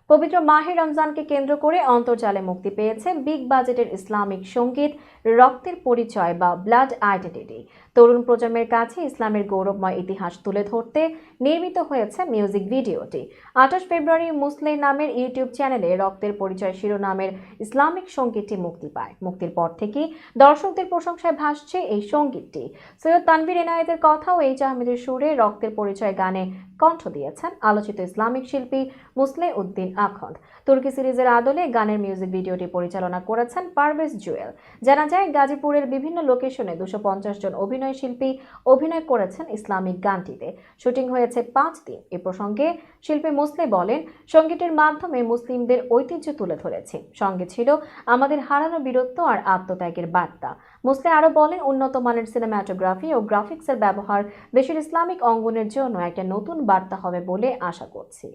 পবিত্র মাহে রমজানকে কেন্দ্র করে অন্তর্জালে মুক্তি পেয়েছে বিগ বাজেটের ইসলামিক সঙ্গীত রক্তের পরিচয় বা ব্লাড আইডেন্টিটি। তরুণ প্রজন্মের কাছে ইসলামের গৌরবময় ইতিহাস তুলে ধরতে নির্মিত হয়েছে মিউজিক ভিডিওটি। 28 ফেব্রুয়ারি মুসলে নামের ইউটিউব চ্যানেলে রক্তের পরিচয় শিরোনামের ইসলামিক সঙ্গীতটি মুক্তি পায়। মুক্তির পর থেকেই দর্শকদের প্রশংসায় ভাসছে এই সঙ্গীতটি। সৈয়দ তানভীর এনায়েতের কথা ও এইচ আহমেদের সুরে রক্তের পরিচয় গানে কণ্ঠ দিয়েছেন আলোচিত ইসলামিক শিল্পী মুসলে উদ্দিন আখন্দ। তুর্কি সিরিজের আদলে গানের মিউজিক ভিডিওটি পরিচালনা করেছেন পারভেজ জুয়েল। জানা যায়, গাজীপুরের বিভিন্ন লোকেশনে 250 জন অভিনয় শিল্পী অভিনয় করেছেন ইসলামিক গানটিতে। শুটিং হয়েছে 5 দিন। এ প্রসঙ্গে শিল্পী মুসলে বলেন, সঙ্গীতের মাধ্যমে মুসলিমদের ঐতিহ্য তুলে ধরেছি। সঙ্গে ছিল আমাদের হারানো বীরত্ব আর আত্মত্যাগের বার্তা। মুসলে আরো বলেন, উন্নত মানের সিনেমাটোগ্রাফি ও গ্রাফিক্সের ব্যবহার দেশের ইসলামিক অঙ্গনের জন্য একটা নতুন বার্তা হবে বলে আশা করছি।